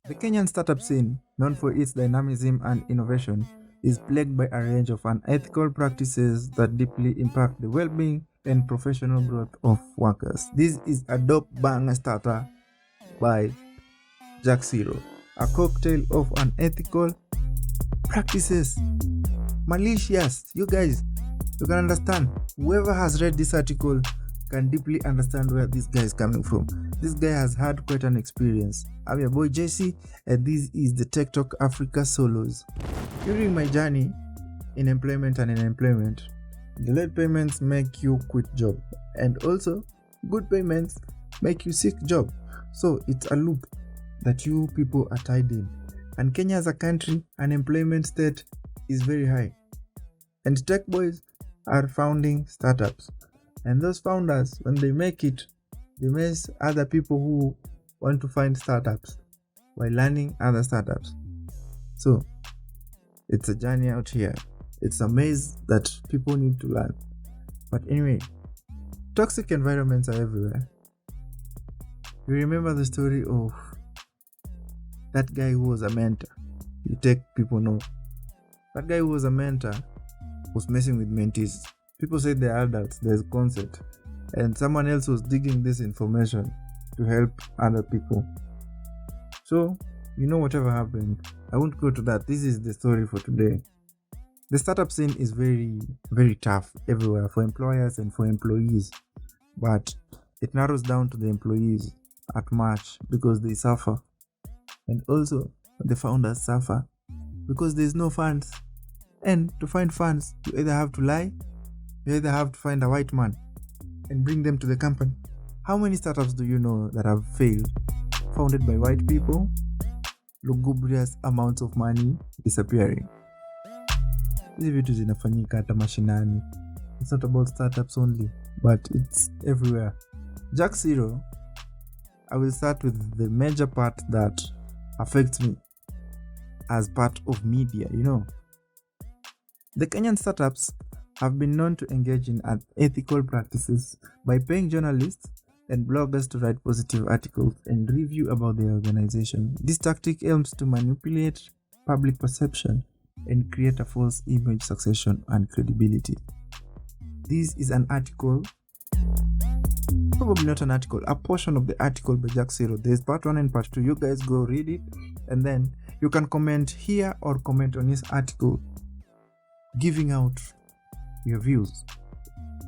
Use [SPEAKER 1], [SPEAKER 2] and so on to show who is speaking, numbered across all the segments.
[SPEAKER 1] The Kenyan startup scene, known for its dynamism and innovation, is plagued by a range of unethical practices that deeply impact the well being and professional growth of workers. This is a dope banger starter by Siro, a cocktail of unethical practices. Malicious, you guys, you can understand. Whoever has read this article can deeply understand where this guy is coming from. This guy has had quite an experience. I'm your boy Jessy, and this is the Tech Talk Africa Solos. During my journey in employment and in employment, the late payments make you quit job, and also good payments make you seek job. So it's a loop that you people are tied in. And Kenya as a country, unemployment state is very high. And tech boys are founding startups. And those founders, when they make it, they mess other people who want to find startups by learning other startups. So it's a journey out here. It's a maze that people need to learn. But anyway, toxic environments are everywhere. You remember the story of that guy who was a mentor. You tech people know. That guy who was a mentor was messing with mentees. People said they're adults, there's concept. And someone else was digging this information to help other people. So, whatever happened, I won't go to that. This is the story for today. The startup scene is very, very tough everywhere for employers and for employees. But it narrows down to the employees at much because they suffer. And also, the founders suffer because there's no funds. And to find funds, you either have to lie, you either have to find a white man and bring them to the company. How many startups do you know that have failed? Founded by white people, lugubrious amounts of money disappearing. Hizi vitu zinafanyika hata mashinani. It's not about startups only, but it's everywhere. Siro, I will start with the major part that affects me as part of media, The Kenyan startups have been known to engage in unethical practices by paying journalists and bloggers to write positive articles and review about their organization. This tactic aims to manipulate public perception and create a false image, succession, and credibility. This is an article, probably not an article, a portion of the article by Siro. There's part 1 and part 2. You guys go read it, and then you can comment here or comment on his article, giving out your views.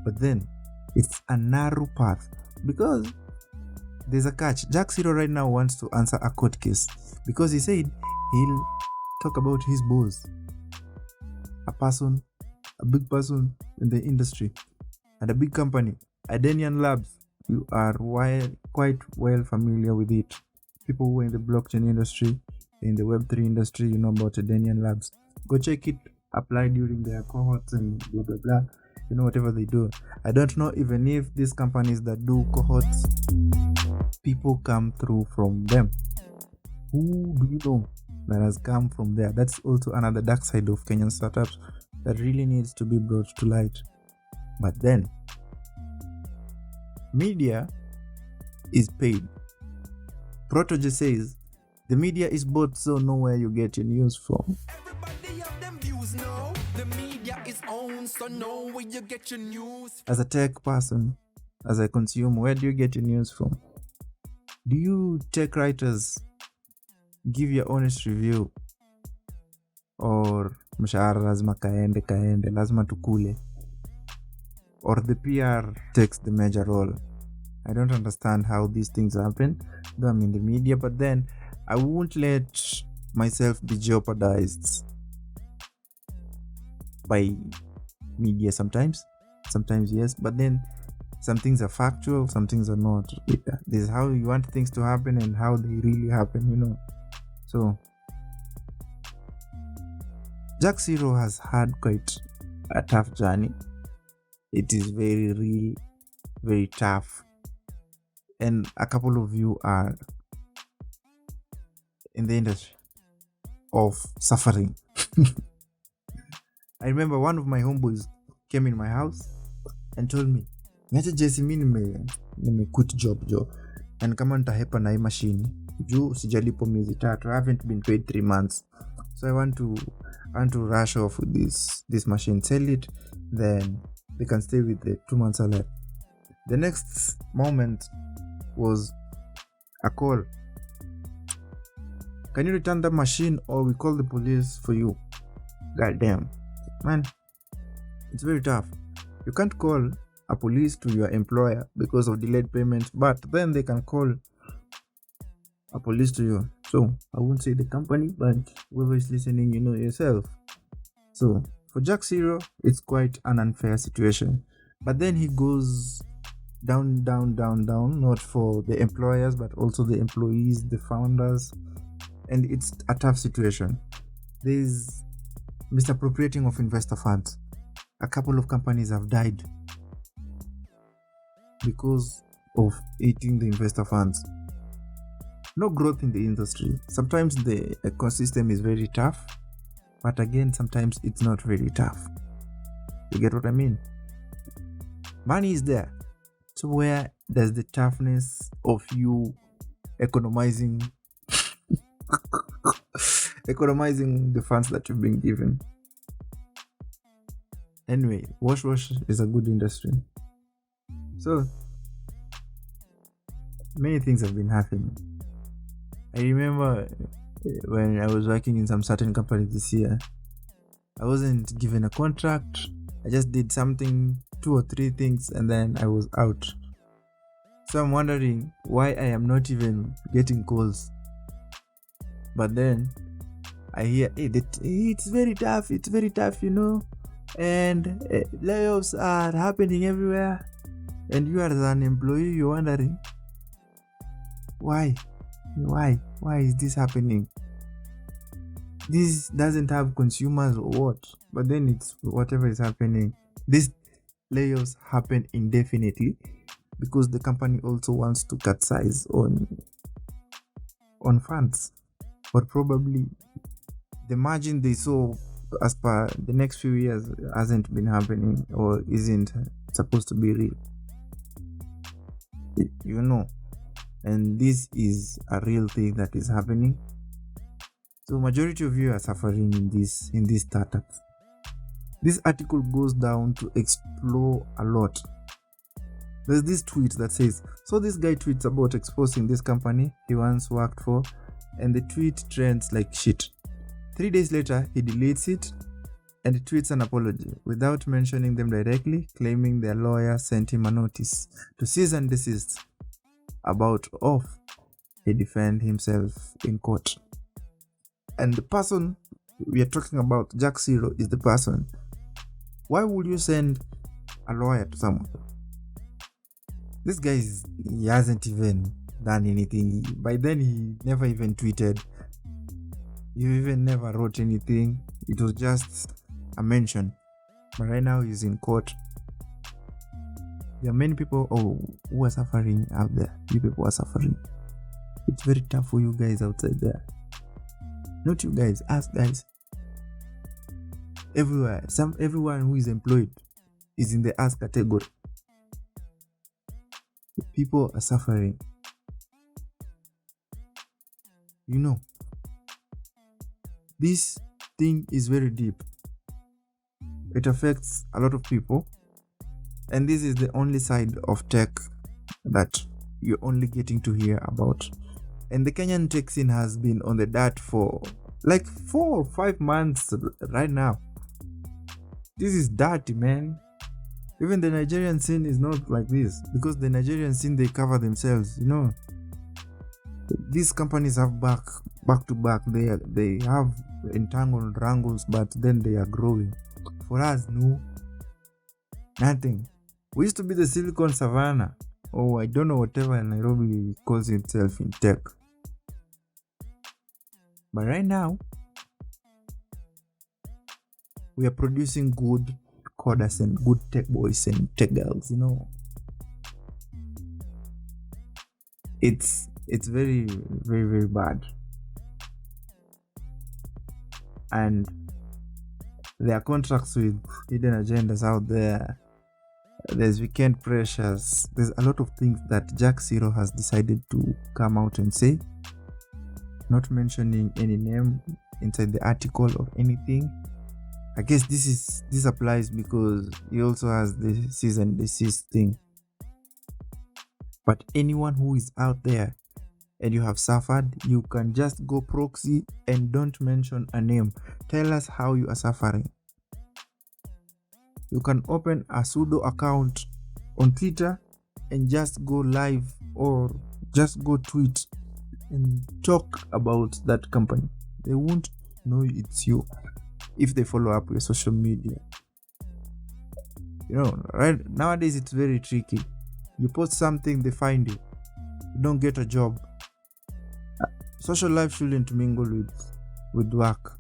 [SPEAKER 1] But then it's a narrow path because there's a catch. Siro right now wants to answer a court case because he said he'll talk about his boss, a big person in the industry and a big company, Adenian Labs. You are quite well familiar with it. People who are in the blockchain industry, in the Web3 industry, you know about Adenian Labs. Go check it. Apply during their cohorts and blah blah blah, whatever they do. I don't know even if these companies that do cohorts, people come through from them. Who do you know that has come from there? That's also another dark side of Kenyan startups that really needs to be brought to light. But then media is paid. Protoje says the media is bought, so know where you get your news from. The media is owned, so know where you get your news. As a tech person, as a consumer, where do you get your news from? Do you tech writers give your honest review? Or mshahara lazima kaende, lazima tukule? Or the PR takes the major role? I don't understand how these things happen, though I'm in the media, but then I won't let myself be jeopardized by media sometimes yes, but then some things are factual, some things are not. This is how you want things to happen and how they really happen, So Siro has had quite a tough journey. It is very real, very tough, and a couple of you are in the industry of suffering. I remember one of my homeboys came in my house and told me, Jessy, nime quit job and kama nitahepa na hii machine juu sijalipo miezi 3. I haven't been paid 3 months, so I want to rush off with this machine, sell it, then they can stay with the 2 months salary. The next moment was a call. Can you return the machine or we call the police for you? Goddamn, man, it's very tough. You can't call a police to your employer because of delayed payment, but then they can call a police to you. So I won't say the company, but whoever is listening, you know yourself. So for Jack Siro, it's quite an unfair situation. But then he goes down, not for the employers, but also the employees, the founders, and it's a tough situation. There's misappropriating of investor funds. A couple of companies have died because of eating the investor funds. No growth in the industry. Sometimes the ecosystem is very tough, but again, sometimes it's not very tough. You get what I mean? Money is there. So where does the toughness of you economizing the funds that you've been given? Anyway, wash is a good industry. So many things have been happening. I remember when I was working in some certain company this year, I wasn't given a contract. I just did something, 2 or 3 things, and then I was out. So I'm wondering why I am not even getting calls. But then I hear, hey, it's very tough, you know, and layoffs are happening everywhere. And you as an employee, you're wondering, why is this happening? This doesn't have consumers or what? But then it's whatever is happening. These layoffs happen indefinitely because the company also wants to cut size on funds. But probably the margin they saw as per the next few years hasn't been happening or isn't supposed to be real. You know. And this is a real thing that is happening. So majority of you are suffering in these startups. This article goes down to explore a lot. There's this tweet that says, so this guy tweets about exposing this company he once worked for, and the tweet trends like shit. 3 days later, he deletes it and tweets an apology without mentioning them directly, claiming their lawyer sent him a notice to cease and desist. About he defend himself in court. And the person we are talking about, Jack Siro, is the person. Why would you send a lawyer to someone? This guy he hasn't even done anything. By then he never even tweeted. He even never wrote anything. It was just a mention. But right now he's in court. There are many people who are suffering out there. You people are suffering. It's very tough for you guys outside there. Not you guys, us guys. Everywhere. Everyone who is employed is in the us category. People are suffering. You know, this thing is very deep. It affects a lot of people. And this is the only side of tech that you're only getting to hear about. And the Kenyan tech scene has been on the dirt for like 4 or 5 months right now. This is dirty, man. Even the Nigerian scene is not like this, because the Nigerian scene, they cover themselves, you know. These companies have back to back. They have entangled wrangles, but then they are growing. For us, no, nothing. We used to be the Silicon Savannah. I don't know whatever Nairobi calls itself in tech. But right now, we are producing good coders and good tech boys and tech girls, you know. It's very, very, very bad. And there are contracts with hidden agendas out there. There's weekend pressures. There's a lot of things that Jack Siro has decided to come out and say. not mentioning any name inside the article of anything. I guess this applies because he also has the cease and desist thing. But anyone who is out there and you have suffered, you can just go proxy and don't mention a name. Tell us how you are suffering. You can open a pseudo account on Twitter and just go live or just go tweet and talk about that company. They won't know it's you if they follow up your social media. Right nowadays it's very tricky. You post something, they find you. You don't get a job. Social life shouldn't mingle with work.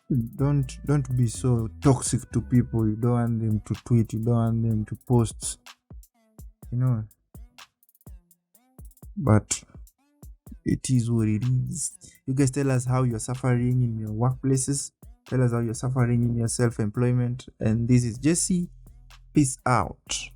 [SPEAKER 1] Don't be so toxic to people. You don't want them to tweet, you don't want them to post. But it is what it is. You guys tell us how you're suffering in your workplaces. Tell us how you're suffering in your self-employment. And this is Jessy. Peace out.